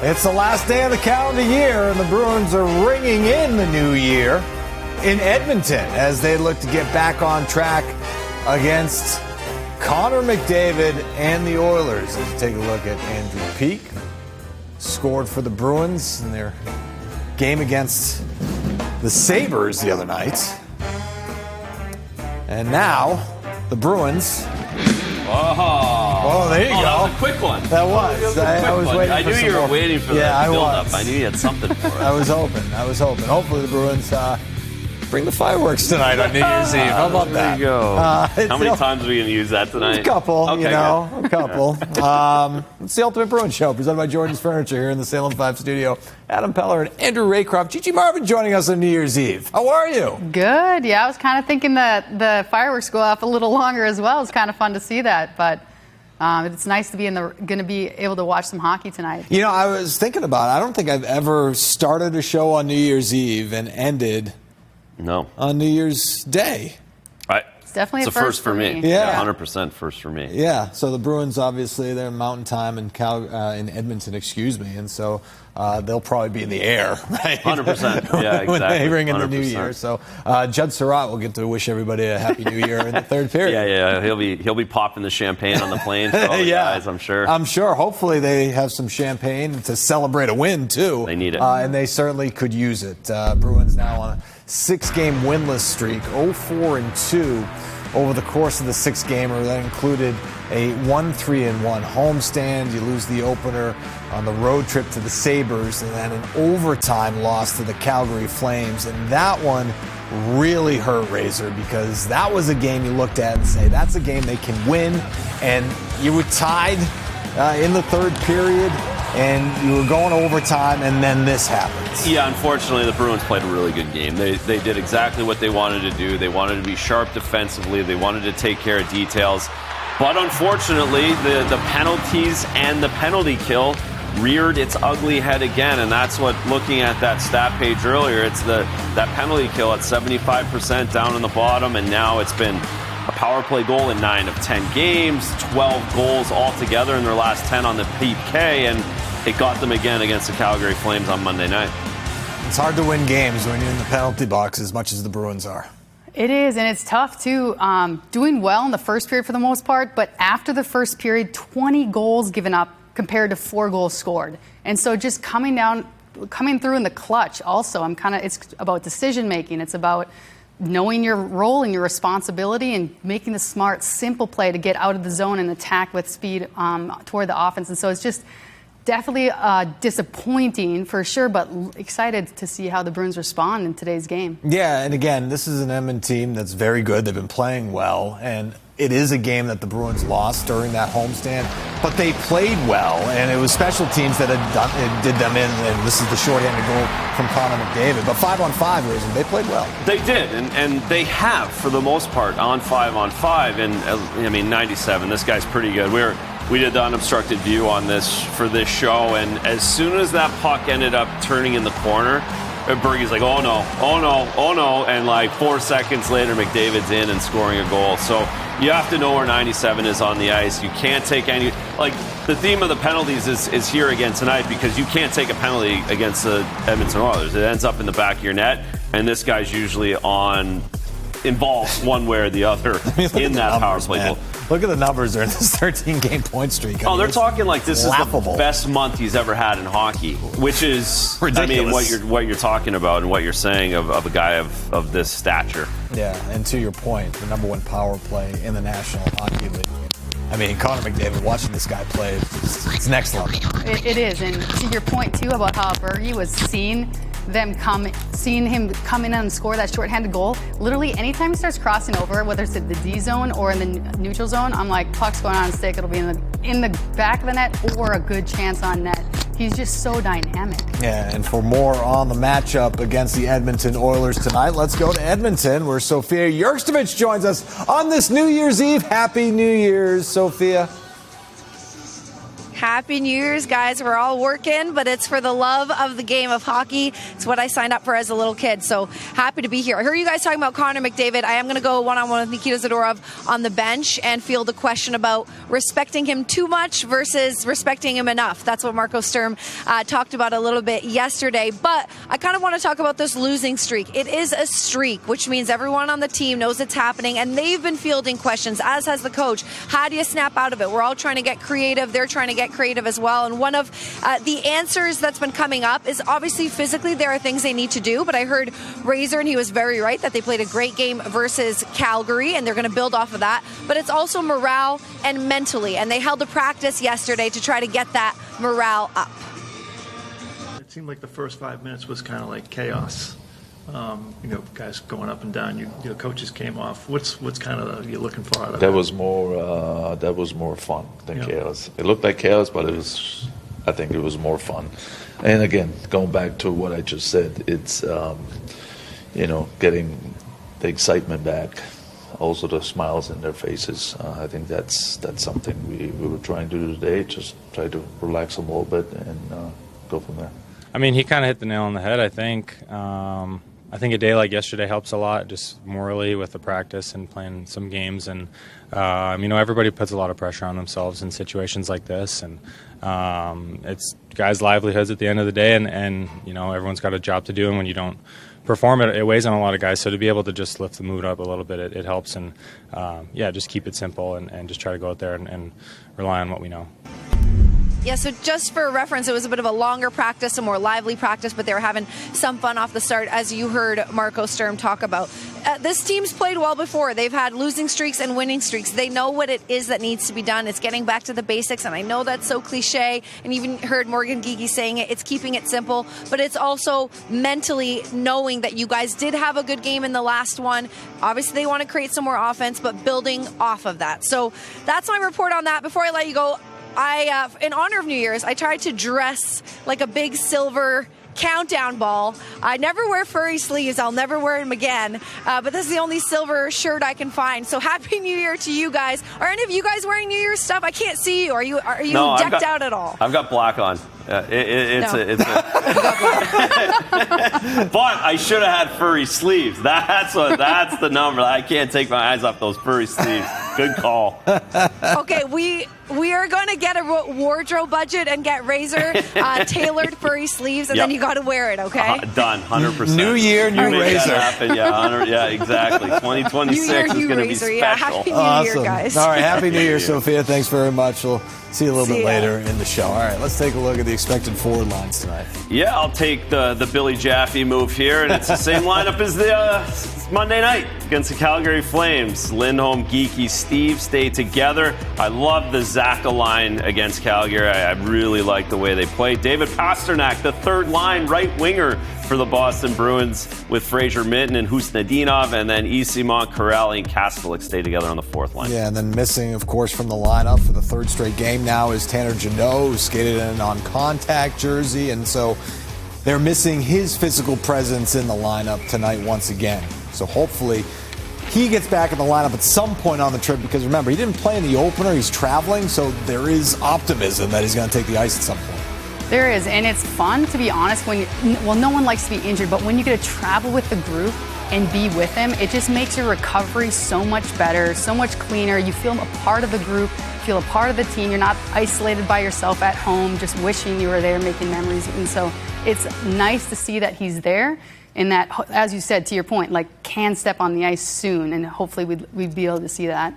It's the last day of the calendar year, and the Bruins are ringing in the new year in Edmonton as they look to get back on track against Connor McDavid and the Oilers. Let's take a look at Andrew Peeke. Scored for the Bruins in their game against the Sabres the other night. And now, the Bruins... Oh, there you go. That was a quick one. That was. I was waiting I for knew some you were more. waiting for that build-up. I knew you had something for it. I was hoping. Hopefully the Bruins bring the fireworks tonight on New Year's Eve. How about that? There you go. How many times are we going to use that tonight? A couple, okay, a couple. It's the Ultimate Bruins Show, presented by Jordan's Furniture here in the Salem 5 studio. Adam Peller and Andrew Raycroft. Gigi Marvin joining us on New Year's Eve. How are you? Good. Yeah, I was kind of thinking that the fireworks go off a little longer as well. It's kind of fun to see that, but it's nice to be going to be able to watch some hockey tonight. You know, I was thinking about it. I don't think I've ever started a show on New Year's Eve and ended on New Year's Day. It's definitely a first for me. Yeah. 100% first for me. Yeah, so the Bruins, obviously, they're Mountain Time in Edmonton, and so they'll probably be in the air, right? 100%. Yeah, exactly. When they ring in 100%. the new year. So Judd Surratt will get to wish everybody a happy new year in the third period. Yeah. He'll be popping the champagne on the plane for all the guys, I'm sure. I'm sure. Hopefully they have some champagne to celebrate a win, too. They need it. And they certainly could use it. Bruins now on a 6-game winless streak, 0-4-2 over the course of the 6-gamer. That included a 1-3-1 homestand. You lose the opener on the road trip to the Sabres, and then an overtime loss to the Calgary Flames. And that one really hurt Razor, because that was a game you looked at and say, that's a game they can win. And you were tied in the third period, and you were going to overtime, and then this happens. Yeah, unfortunately, the Bruins played a really good game. They did exactly what they wanted to do. They wanted to be sharp defensively. They wanted to take care of details. But unfortunately, the penalties and the penalty kill reared its ugly head again, and that's what, looking at that stat page earlier, it's that penalty kill at 75% down in the bottom, and now it's been a power play goal in 9 of 10 games, 12 goals altogether in their last 10 on the PK, and it got them again against the Calgary Flames on Monday night. It's hard to win games when you're in the penalty box as much as the Bruins are. It is, and it's tough, too. Doing well in the first period for the most part, but after the first period, 20 goals given up compared to 4 goals scored. And so just coming through in the clutch also, it's about decision-making. It's about knowing your role and your responsibility and making the smart, simple play to get out of the zone and attack with speed toward the offense. And so it's just definitely disappointing for sure, but excited to see how the Bruins respond in today's game. Yeah, and again, this is an Edmonton team that's very good. They've been playing well, and it is a game that the Bruins lost during that homestand, but they played well, and it was special teams that did them in, and this is the shorthanded goal from Connor McDavid. But 5-on-5 reason, they played well. They did, and they have, for the most part, on 5-on-5, and 97, this guy's pretty good. We did the unobstructed view on this for this show, and as soon as that puck ended up turning in the corner, Bergie's like, oh no, and like 4 seconds later, McDavid's in and scoring a goal. So you have to know where 97 is on the ice. You can't take any, like, the theme of the penalties is here again tonight, because you can't take a penalty against the Edmonton Oilers. It ends up in the back of your net, and this guy's usually involved one way or the other in that power play goal. Look at the numbers. They're in this 13-game point streak. They're talking like this laughable. Is the best month he's ever had in hockey, which is ridiculous. What you're talking about and what you're saying of a guy of this stature. Yeah, and to your point, the number 1 power play in the National Hockey League. Connor McDavid, watching this guy play, it's next level. It is, and to your point too about how Bergie was seeing him come in and score that shorthanded goal. Literally, anytime he starts crossing over, whether it's in the D zone or in the neutral zone, I'm like, puck's going on a stick. It'll be in the back of the net or a good chance on net. He's just so dynamic. Yeah, and for more on the matchup against the Edmonton Oilers tonight, let's go to Edmonton, where Sophia Jurkstovich joins us on this New Year's Eve. Happy New Year's, Sophia. Happy New Year's, guys. We're all working, but it's for the love of the game of hockey. It's what I signed up for as a little kid, so happy to be here. I heard you guys talking about Connor McDavid. I am going to go one-on-one with Nikita Zadorov on the bench and field a question about respecting him too much versus respecting him enough. That's what Marco Sturm talked about a little bit yesterday, but I kind of want to talk about this losing streak. It is a streak, which means everyone on the team knows it's happening, and they've been fielding questions, as has the coach. How do you snap out of it? We're all trying to get creative. They're trying to get creative as well. And one of the answers that's been coming up is obviously physically there are things they need to do. But I heard Razor, and he was very right, that they played a great game versus Calgary, and they're going to build off of that. But it's also morale and mentally. And they held a practice yesterday to try to get that morale up. It seemed like the first 5 minutes was kind of like chaos. Guys going up and down. Your coaches came off. What's kind of you're looking for out of that? That was more fun than chaos. It looked like chaos, but I think it was more fun. And again, going back to what I just said, it's getting the excitement back, also the smiles in their faces. I think that's something we were trying to do today. Just try to relax them a little bit and go from there. I mean, he kind of hit the nail on the head, I think. I think a day like yesterday helps a lot, just morally with the practice and playing some games. And, everybody puts a lot of pressure on themselves in situations like this. And it's guys' livelihoods at the end of the day. And everyone's got a job to do. And when you don't perform, it weighs on a lot of guys. So to be able to just lift the mood up a little bit, it helps. And, just keep it simple and just try to go out there and rely on what we know. Yeah, so just for reference, it was a bit of a longer practice, a more lively practice, but they were having some fun off the start, as you heard Marco Sturm talk about. This team's played well before. They've had losing streaks and winning streaks. They know what it is that needs to be done. It's getting back to the basics, and I know that's so cliche, and even heard Morgan Gigi saying it. It's keeping it simple, but it's also mentally knowing that you guys did have a good game in the last one. Obviously, they want to create some more offense, but building off of that. So that's my report on that. Before I let you go, in honor of New Year's, I tried to dress like a big silver countdown ball. I never wear furry sleeves. I'll never wear them again. But this is the only silver shirt I can find. So Happy New Year to you guys. Are any of you guys wearing New Year's stuff? I can't see you. Are you decked out at all? I've got black on. But I should have had furry sleeves. That's the number. I can't take my eyes off those furry sleeves. Good call. Okay, we are going to get a wardrobe budget and get Razor tailored furry sleeves, and then you got to wear it. Okay, done. 100%. New year, new Razor. Yeah, exactly. 2026 is going to be special. Yeah, Happy New Year, guys. All right, Happy New Year, Sophia. Thanks very much. We'll see you a little bit later in the show. All right, let's take a look at the expected forward lines tonight. Yeah, I'll take the Billy Jaffe move here, and it's the same lineup as the Monday night against the Calgary Flames. Lindholm, Geeky, Steve stay together. I love the Zaka line against Calgary. I really like the way they play. David Pasternak, the third line right winger for the Boston Bruins, with Fraser Minton and Husnadinov, and then Esimont, Corrali, and Kastelik stay together on the fourth line. Yeah, and then missing, of course, from the lineup for the third straight game now is Tanner Jeannot, who skated in on contact jersey, and so they're missing his physical presence in the lineup tonight once again. So hopefully he gets back in the lineup at some point on the trip, because remember, he didn't play in the opener. He's traveling, so there is optimism that he's going to take the ice at some point. There is, and it's fun, to be honest, no one likes to be injured, but when you get to travel with the group and be with them, it just makes your recovery so much better, so much cleaner. You feel a part of the group, feel a part of the team. You're not isolated by yourself at home, just wishing you were there, making memories. And so it's nice to see that he's there, and that, as you said, to your point, can step on the ice soon, and hopefully we'd be able to see that.